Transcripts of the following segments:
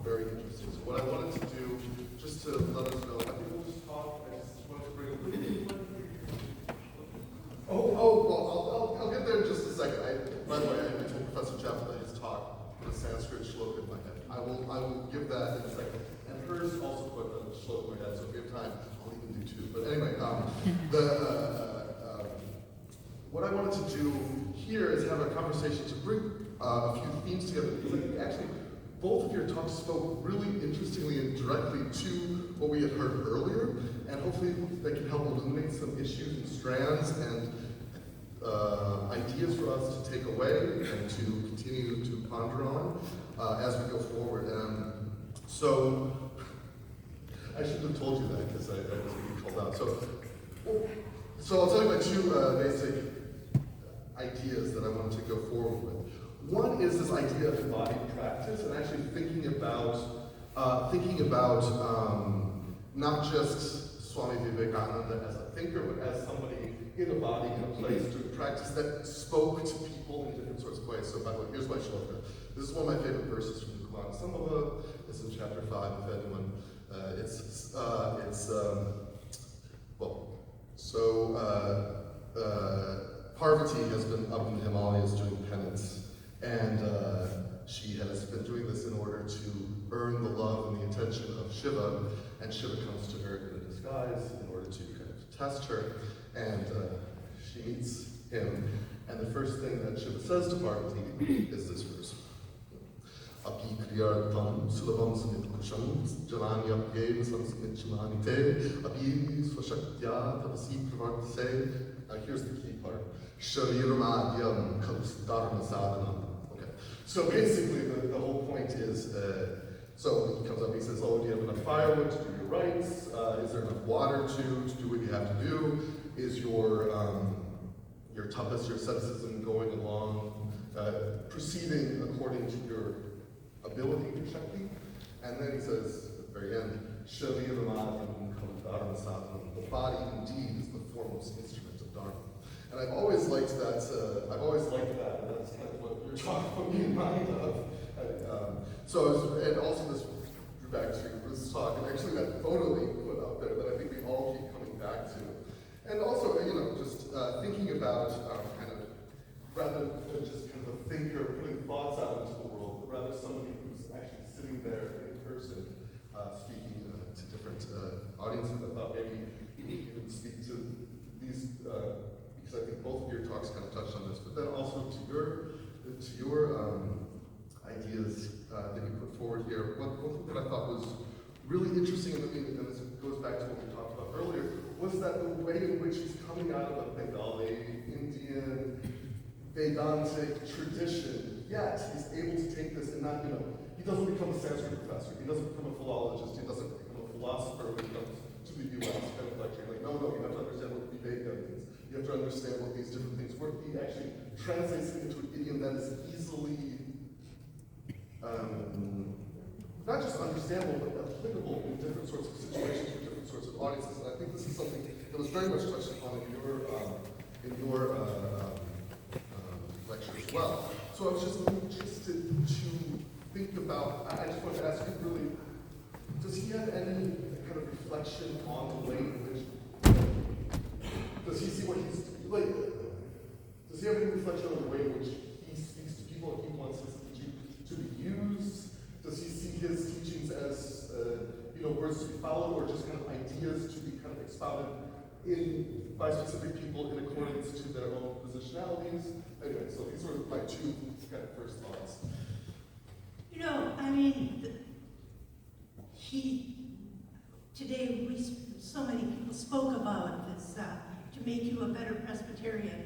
very interesting. So what I wanted to do, just to let us know, I think we'll just talk. I just wanted to bring well, I'll get there in just a second. By the way, I told Professor Jeff that his talk put a Sanskrit shloka in my head. I will give that in a second. And hers also put a shloka in my head, so if we have time, I'll even do two. But anyway, what I wanted to do here is have a conversation to bring a few themes together, because I think actually both of your talks spoke really interestingly and directly to what we had heard earlier, and hopefully that can help illuminate some issues and strands and ideas for us to take away and to continue to ponder on as we go forward. So I shouldn't have told you that because I was going to be called out. So I'll tell you my two basic ideas that I wanted to go forward with. One is this idea of embodied practice and actually thinking about not just Swami Vivekananda as a thinker, but as somebody in a body, in a place, doing practice that spoke to people in different sorts of ways. So by the way, here's my shloka. This is one of my favorite verses from the Quran. Some of it is in chapter 5, if anyone. Parvati has been up in the Himalayas doing penance, and she has been doing this in order to earn the love and the attention of Shiva, and Shiva comes to her in a disguise in order to kind of test her, and she meets him, and the first thing that Shiva says to Parvati is this verse. Api kriyartam sulabam samit jananyapyev samsamichanite api swashaktya tavasi pravartase. Here's the key part. Shariramadhyam dharma sadhanam. Okay. So basically the whole point is, so he comes up, he says, oh, do you have enough firewood to do your rites? Is there enough water to do what you have to do? Is your tapas, your asceticism going along, proceeding according to your ability to Shakti? And then he says, at the very end, Shariramadhyam dharma sadhanam. The body indeed is the foremost instrument of Dharma. And I've always liked that, and that's kind of what you're talking about me in mind of. And also this drew back to this talk, and actually that photo that you put up there that I think we all keep coming back to. And also, just thinking about kind of, rather than just kind of a thinker putting thoughts out into the world, but rather somebody who's actually sitting there in person, speaking to different audiences. I thought maybe you could speak to these, because I think both of your talks kind of touched on this, but then also to your ideas that you put forward here. One thing that I thought was really interesting, and this goes back to what we talked about earlier, was that the way in which he's coming out of a Bengali, Indian, Vedantic tradition, yet he's able to take this and not, he doesn't become a Sanskrit professor, he doesn't become a philologist, he doesn't become a philosopher when he comes to the US kind of lecturing. Like, no, you have to understand what Viveka means. You have to understand what these different things were. He actually translates it into an idiom that is easily, not just understandable, but applicable in different sorts of situations for different sorts of audiences. And I think this is something that was very much touched upon in your lecture as well. So I was just interested to think about, I just wanted to ask you really, does he have any kind of reflection on the way in which, does he see what he's, does he have any reflection on the way in which he speaks to people and he wants his teaching to be used? Does he see his teachings as, words to be followed, or just kind of ideas to be kind of expounded by specific people in accordance to their own positionalities? Anyway, so these were my two kind of first thoughts. Today so many people spoke about this, to make you a better Presbyterian.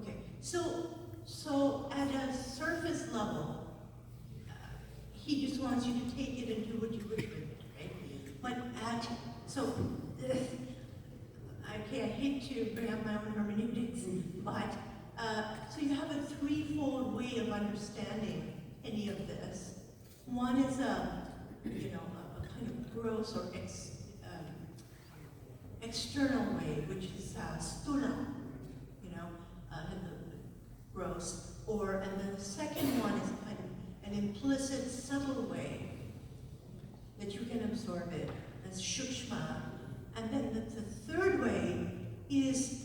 Okay, so at a surface level, he just wants you to take it and do what you wish with it, right? But I hate to bring up my own hermeneutics, but so you have a threefold way of understanding any of this. One is a kind of gross or external way, which is stula, gross. And then the second one is kind of an implicit, subtle way, absorb it. That's shukshma. And then the third way is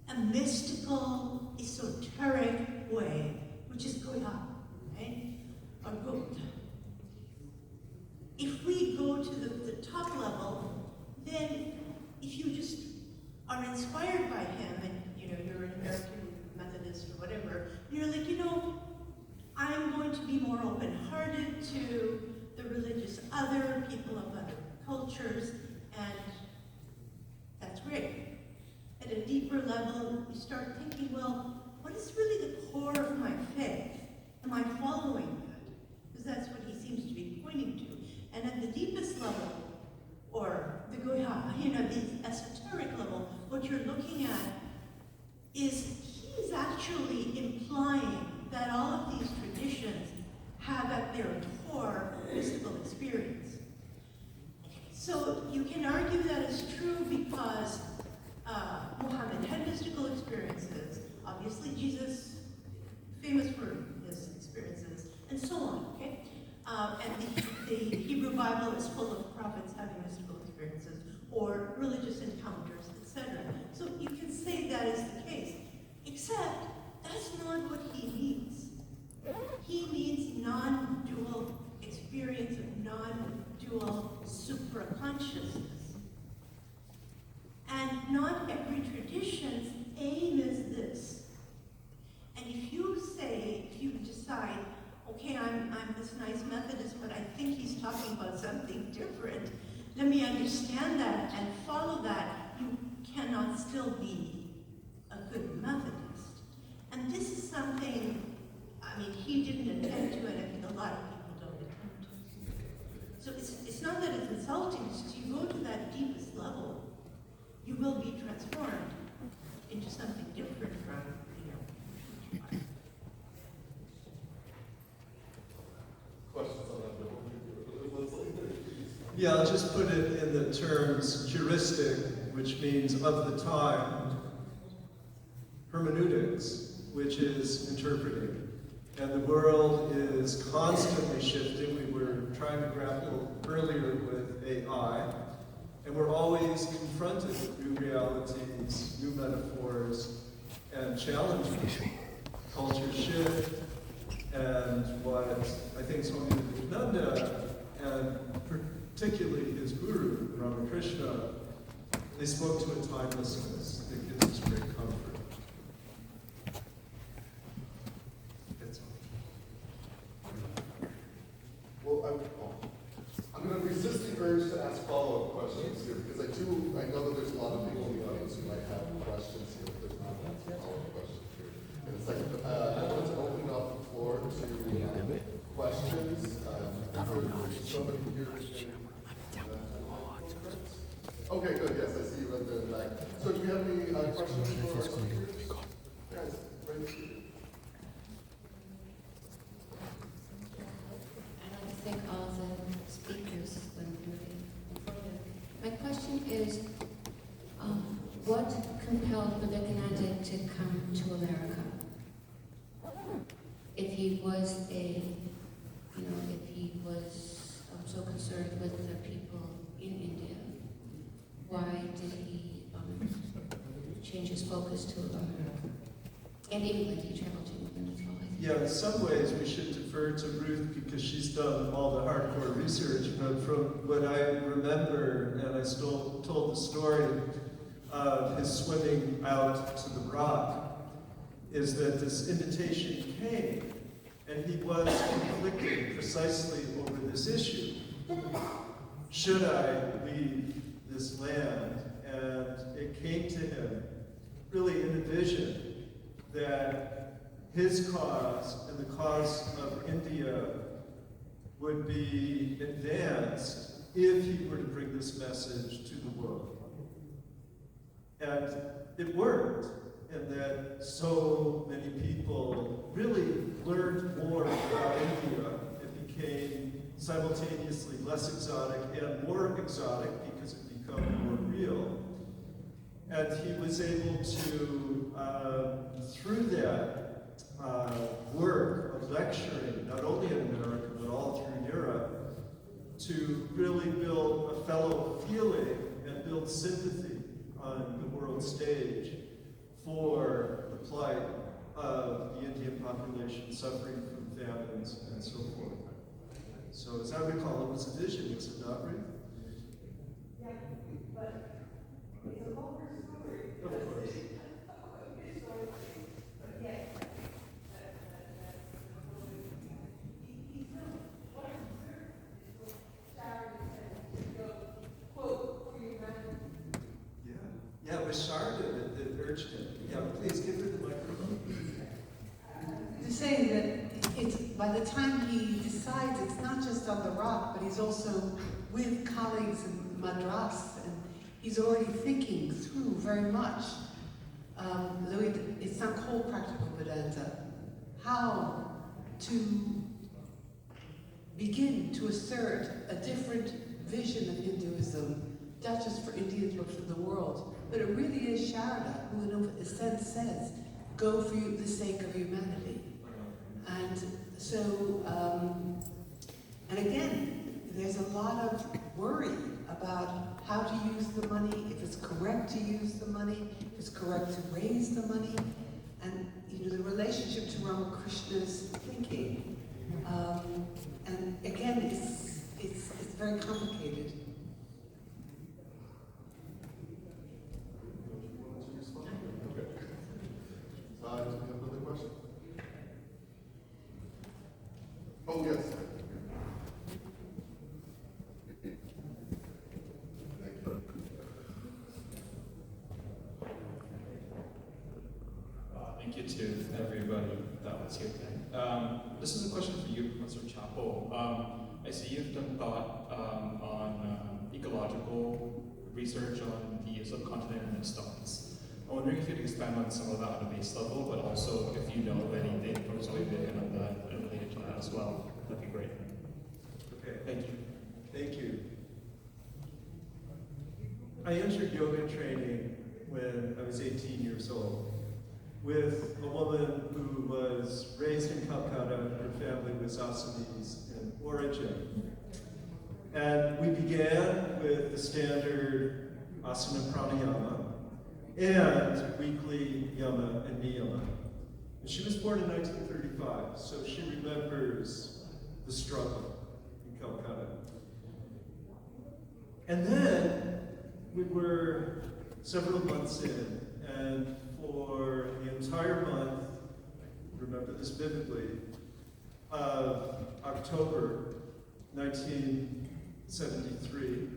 a mystical, esoteric way, which is goya, right? Or gut. If we go to the top level, then if you just are inspired by him, and you're an American Methodist or whatever, you're like, I'm going to be more open-hearted to the religious other, people of other cultures, and that's great. At a deeper level, you start thinking, well, what is really the core of my faith? Am I following that? Because that's what he seems to be pointing to. And at the deepest level, or the goya, the esoteric level, what you're looking at is he is actually implying that all of these traditions have at their core mystical experience. So you can argue that is true because Muhammad had mystical experiences. Obviously, Jesus, famous for his experiences, and so on, okay? And the Hebrew Bible is full of prophets having mystical experiences or religious encounters, etc. So you can say that is the case, except that's not what he means. He means non-dual experience of non-dual supraconsciousness. And not every tradition's aim is this. And if you decide, okay, I'm this nice Methodist, but I think he's talking about something different, let me understand that and follow that, you cannot still be a good Methodist. And this is something, he didn't attend to it, I think a lot of people don't attend to. So it's not that it's insulting, it's just you go to that deepest level, you will be transformed into something different from, Questions on that? Yeah, I'll just put it in the terms heuristic, which means of the time, hermeneutics, which is interpreting. And the world is constantly shifting. We were trying to grapple earlier with AI, and we're always confronted with new realities, new metaphors, and challenges. Culture shift, and what I think Swami Prasannatmananda, and particularly his guru, Ramakrishna, they spoke to a timelessness that gives us great comfort. That's all. Well, I'm going to resist the urge to ask follow-up questions here, because I know that there's a lot of people in the audience who might have questions here, but there's not follow-up questions here. In a second, I want to open up the floor to questions. Somebody here okay, good, yes, I see you right there in the back. So do we have any questions for our speakers? Guys, right here. I'd like to thank all the speakers when moving forward. My question is, what compelled Vivekananda to come to America? If he was so concerned with the people in India, why did he change his focus to America? And England, he traveled to England as well, I think. Yeah, in some ways we should defer to Ruth because she's done all the hardcore research, but from what I remember, and I still told the story of his swimming out to the rock, is that this invitation came, and he was conflicted precisely over this issue. Should I leave this land? And it came to him really in a vision that his cause and the cause of India would be advanced if he were to bring this message to the world. And it worked, in that so many people really learned more about India. It became simultaneously less exotic and more exotic because it became more real. And he was able to, through that work of lecturing, not only in America, but all through Europe, to really build a fellow feeling and build sympathy on the world stage for the plight of the Indian population suffering from famines and so forth. So as I recall, it was a vision, was it not, Ruth? Yeah, but it's a longer story. Of course. Yeah, it was Sharda that urged him. Yeah, please give her the microphone. To say that it's, by the time he decides, it's not just on the rock, but he's also with colleagues in Madras, and he's already thinking through very much, though it's not called practical Vedanta, how to begin to assert a different vision of Hinduism, not just for Indians, but for the world. But it really is Sharda who, in a sense, says, go for the sake of humanity. And so, and again, there's a lot of worry about how to use the money, if it's correct to use the money, if it's correct to raise the money, and the relationship to Ramakrishna's thinking. And again, it's very complicated. Do you have another question? Oh, yes. Thank you. Thank you to everybody that was here today. This is a question for you, Professor Chapo. I see you've done thought on ecological research on the subcontinent and its stones. I'm wondering if you could expand on some of that on a base level, but also if you know of anything from Swami Prasannatmananda related to that as well. That'd be great. Okay, Thank you. thank you. I entered yoga training when I was 18 years old with a woman who was raised in Calcutta. Her family was Assamese in origin. And we began with the standard asana pranayama and weekly yama and niyama. And she was born in 1935, so she remembers the struggle in Calcutta. And then we were several months in, and for the entire month, remember this vividly, of October 1973,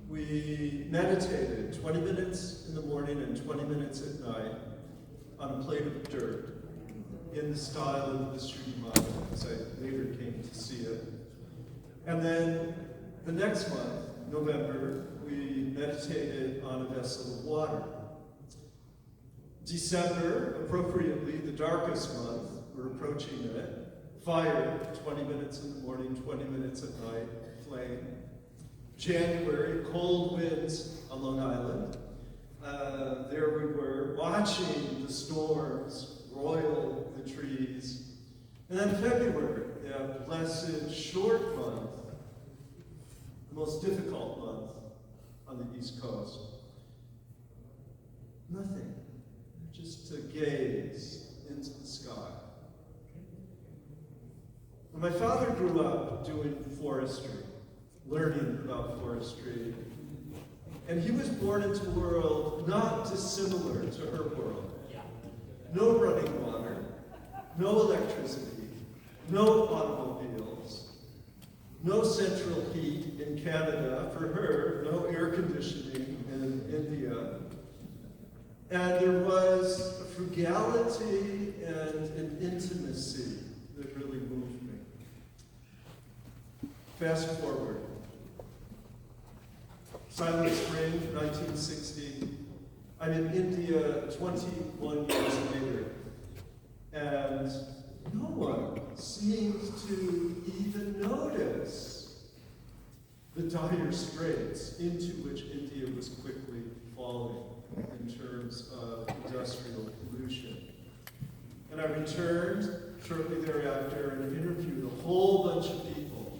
we meditated 20 minutes in the morning and 20 minutes at night on a plate of dirt in the style of the Sri Mata, as I later came to see it. And then the next month, November, we meditated on a vessel of water. December, appropriately the darkest month, we're approaching it, fire, 20 minutes in the morning, 20 minutes at night, flame. January, cold winds on Long Island. There we were, watching the storms roil the trees. And then February, that blessed short month, the most difficult month on the East Coast. Nothing, just to gaze into the sky. When my father grew up doing forestry, learning about forestry, and he was born into a world not dissimilar to her world. No running water, no electricity, no automobiles, no central heat in Canada for her, no air conditioning in India. And there was a frugality and an intimacy that really moved me. Fast forward. Silent Spring, 1960. I'm in India 21 years later. And no one seems to even notice the dire straits into which India was quickly falling in terms of industrial pollution. And I returned shortly thereafter and interviewed a whole bunch of people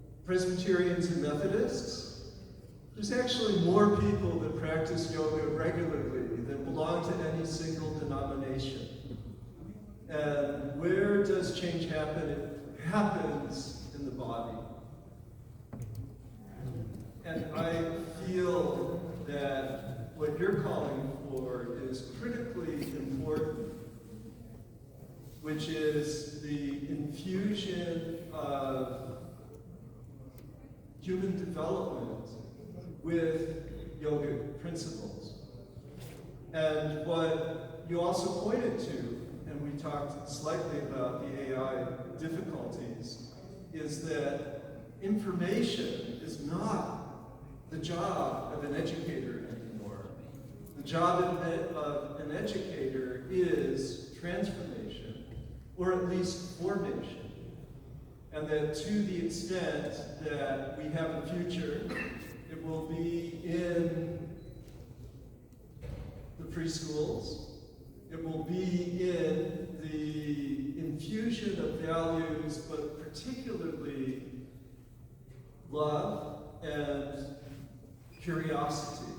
Presbyterians and Methodists, there's actually more people that practice yoga regularly than belong to any single denomination. And where does change happen? It happens in the body. And I feel that what you're calling for is critically important, which is the infusion of human development with yogic principles. And what you also pointed to, and we talked slightly about the AI difficulties, is that information is not the job of an educator anymore. The job of an educator is transformation, or at least formation. And that to the extent that we have a future, it will be in the preschools, it will be in the infusion of values, but particularly love and curiosity,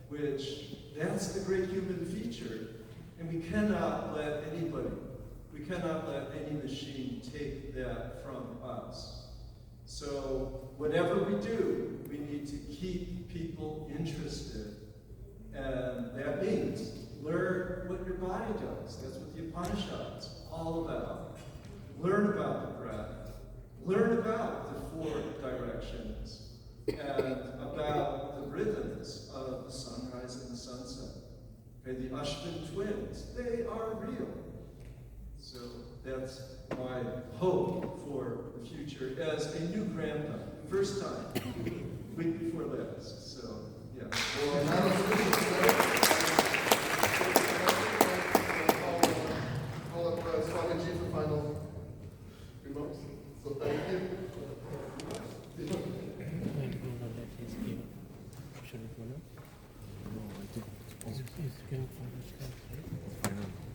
which that's the great human feature. And we cannot let anybody, we cannot let any machine take that from us. So whatever we do, we need to keep people interested. And that means learn what your body does. That's what the Upanishads are all about. Learn about the breath. Learn about the 4 directions. And about the rhythms of the sunrise and the sunset. Okay, the Ashton twins, they are real. So that's my hope for the future as a new grandpa. First time, week before last. So, yeah. Well, now let's call up Swamiji for final remarks. So thank you.